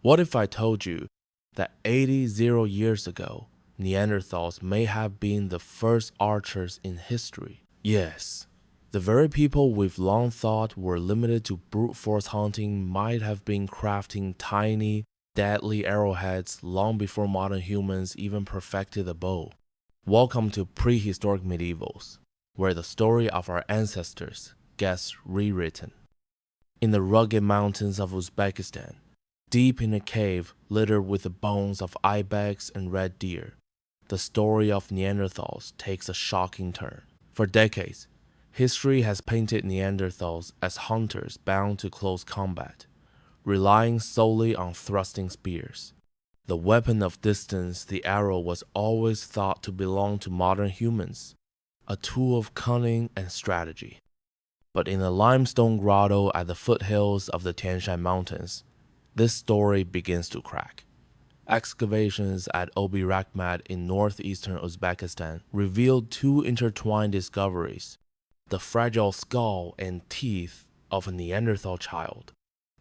What if I told you that 80 years ago, Neanderthals may have been the first archers in history? Yes, the very people we've long thought were limited to brute force hunting might have been crafting tiny, deadly arrowheads long before modern humans even perfected the bow. Welcome to Prehistoric Medievals, where the story of our ancestors gets rewritten. In the rugged mountains of Uzbekistan, deep in a cave littered with the bones of ibex and red deer, the story of Neanderthals takes a shocking turn. For decades, history has painted Neanderthals as hunters bound to close combat, relying solely on thrusting spears. The weapon of distance, the arrow, was always thought to belong to modern humans, a tool of cunning and strategy. But in a limestone grotto at the foothills of the Tian Shan Mountains, this story begins to crack. Excavations at Obi Rakmat in northeastern Uzbekistan revealed two intertwined discoveries: the fragile skull and teeth of a Neanderthal child,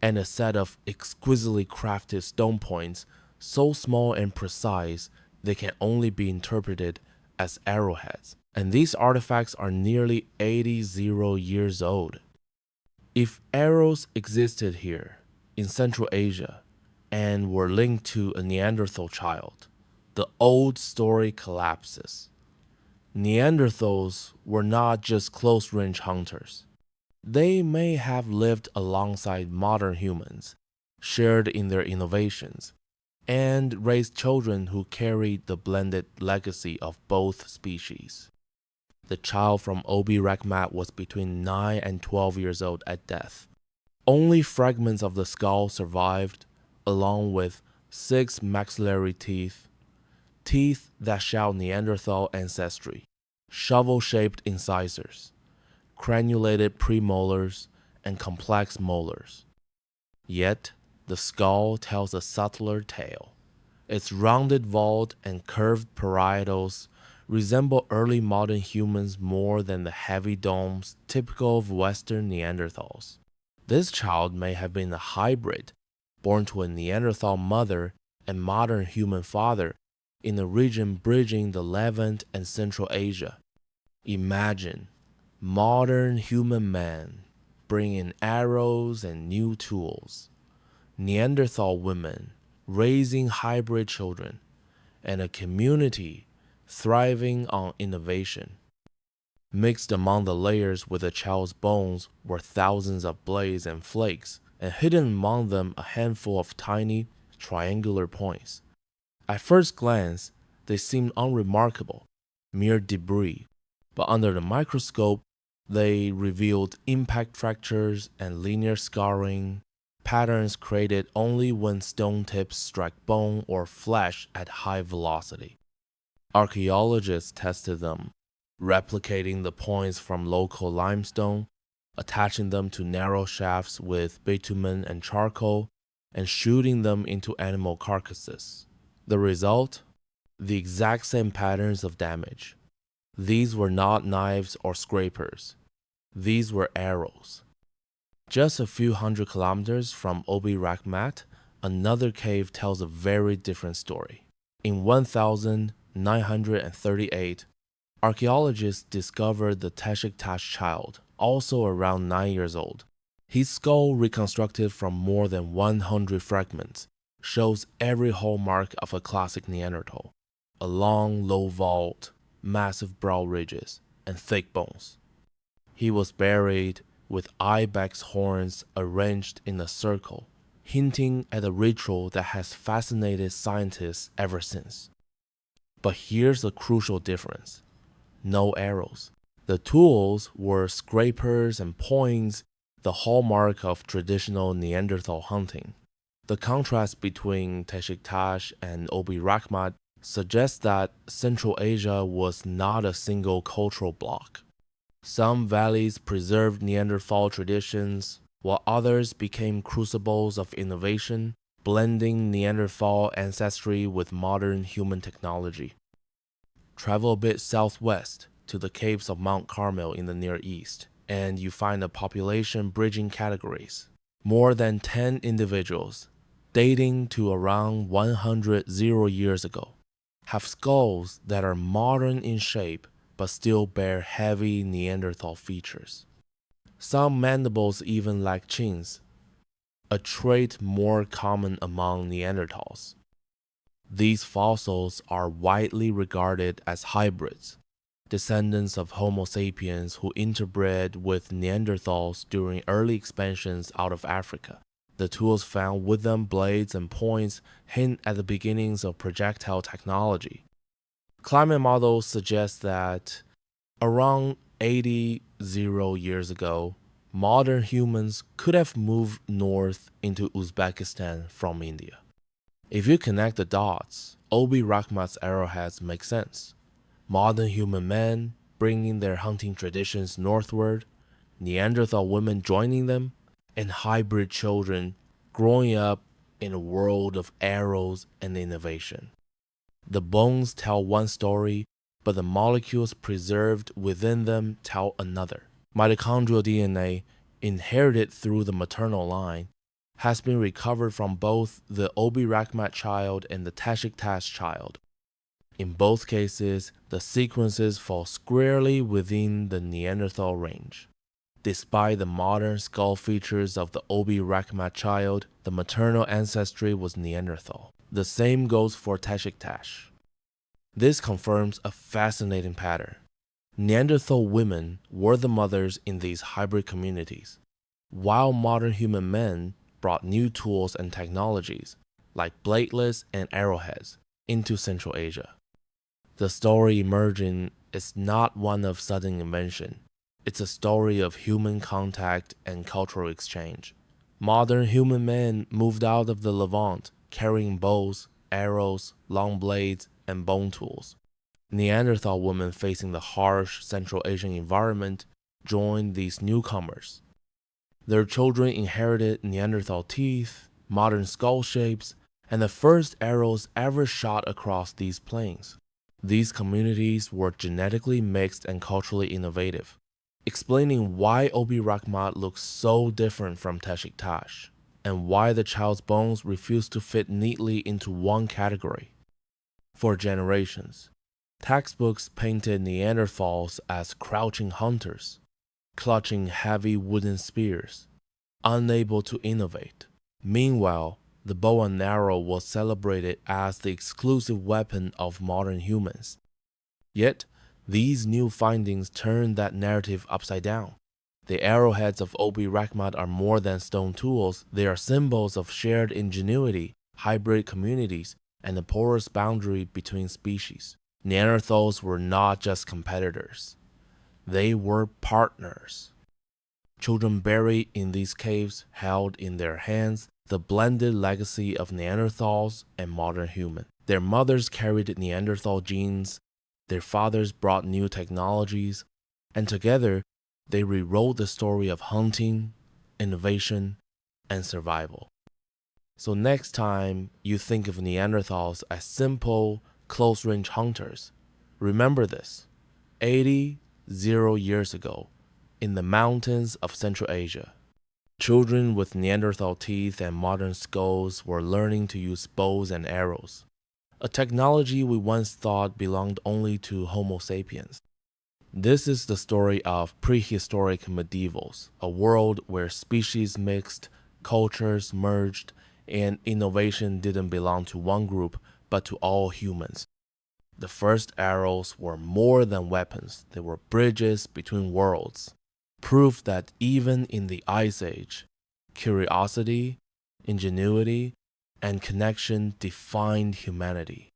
and a set of exquisitely crafted stone points so small and precise they can only be interpreted as arrowheads. And these artifacts are nearly 80 years old. If arrows existed here, in Central Asia, and were linked to a Neanderthal child, the old story collapses. Neanderthals were not just close-range hunters. They may have lived alongside modern humans, shared in their innovations, and raised children who carried the blended legacy of both species. The child from Obi Rakmat was between 9 and 12 years old at death. Only fragments of the skull survived, along with 6 maxillary teeth that show Neanderthal ancestry, shovel-shaped incisors, crenulated premolars, and complex molars. Yet, the skull tells a subtler tale. Its rounded vault and curved parietals resemble early modern humans more than the heavy domes typical of Western Neanderthals. This child may have been a hybrid, born to a Neanderthal mother and modern human father in a region bridging the Levant and Central Asia. Imagine modern human man bringing arrows and new tools, Neanderthal women raising hybrid children, and a community thriving on innovation. Mixed among the layers with the child's bones were thousands of blades and flakes, and hidden among them a handful of tiny, triangular points. At first glance, they seemed unremarkable, mere debris, but under the microscope, they revealed impact fractures and linear scarring, patterns created only when stone tips strike bone or flesh at high velocity. Archaeologists tested them, replicating the points from local limestone, attaching them to narrow shafts with bitumen and charcoal, and shooting them into animal carcasses. The result? The exact same patterns of damage. These were not knives or scrapers. These were arrows. Just a few hundred kilometers from Obi Rakmat, another cave tells a very different story. In 1938, archaeologists discovered the Teshiktash child, also around 9 years old. His skull, reconstructed from more than 100 fragments, shows every hallmark of a classic Neanderthal: a long, low vault, massive brow ridges, and thick bones. He was buried with ibex horns arranged in a circle, hinting at a ritual that has fascinated scientists ever since. But here's a crucial difference: no arrows. The tools were scrapers and points, the hallmark of traditional Neanderthal hunting. The contrast between Teshiktash and Obi Rakmat suggests that Central Asia was not a single cultural block. Some valleys preserved Neanderthal traditions, while others became crucibles of innovation, blending Neanderthal ancestry with modern human technology. Travel a bit southwest to the caves of Mount Carmel in the Near East, and you find a population bridging categories. More than 10 individuals, dating to around 100 years ago, have skulls that are modern in shape but still bear heavy Neanderthal features. Some mandibles even lack chins, a trait more common among Neanderthals. These fossils are widely regarded as hybrids, descendants of Homo sapiens who interbred with Neanderthals during early expansions out of Africa. The tools found with them, blades and points, hint at the beginnings of projectile technology. Climate models suggest that around 80 years ago, modern humans could have moved north into Uzbekistan from India. If you connect the dots, Obi Rakmat's arrowheads make sense. Modern human men bringing their hunting traditions northward, Neanderthal women joining them, and hybrid children growing up in a world of arrows and innovation. The bones tell one story, but the molecules preserved within them tell another. Mitochondrial DNA, inherited through the maternal line, has been recovered from both the Obi Rakmat child and the Tashiktash child. In both cases, the sequences fall squarely within the Neanderthal range. Despite the modern skull features of the Obi Rakmat child, the maternal ancestry was Neanderthal. The same goes for Tashiktash. This confirms a fascinating pattern. Neanderthal women were the mothers in these hybrid communities, while modern human men brought new tools and technologies, like bladeless and arrowheads, into Central Asia. The story emerging is not one of sudden invention. It's a story of human contact and cultural exchange. Modern human men moved out of the Levant carrying bows, arrows, long blades, and bone tools. Neanderthal women facing the harsh Central Asian environment joined these newcomers. Their children inherited Neanderthal teeth, modern skull shapes, and the first arrows ever shot across these plains. These communities were genetically mixed and culturally innovative, explaining why Obi Rakmat looks so different from Tashiktash, and why the child's bones refuse to fit neatly into one category. For generations, textbooks painted Neanderthals as crouching hunters, clutching heavy wooden spears, unable to innovate. Meanwhile, the bow and arrow was celebrated as the exclusive weapon of modern humans. Yet, these new findings turned that narrative upside down. The arrowheads of Obi Rakmat are more than stone tools, they are symbols of shared ingenuity, hybrid communities, and the porous boundary between species. Neanderthals were not just competitors, they were partners. Children buried in these caves held in their hands the blended legacy of Neanderthals and modern humans. Their mothers carried Neanderthal genes, their fathers brought new technologies, and together they rewrote the story of hunting, innovation, and survival. So next time you think of Neanderthals as simple, close-range hunters, remember this. 80 years ago, in the mountains of Central Asia, children with Neanderthal teeth and modern skulls were learning to use bows and arrows, a technology we once thought belonged only to Homo sapiens. This is the story of Prehistoric Medievals, a world where species mixed, cultures merged, and innovation didn't belong to one group but to all humans. The first arrows were more than weapons, they were bridges between worlds, proof that even in the Ice Age, curiosity, ingenuity, and connection defined humanity.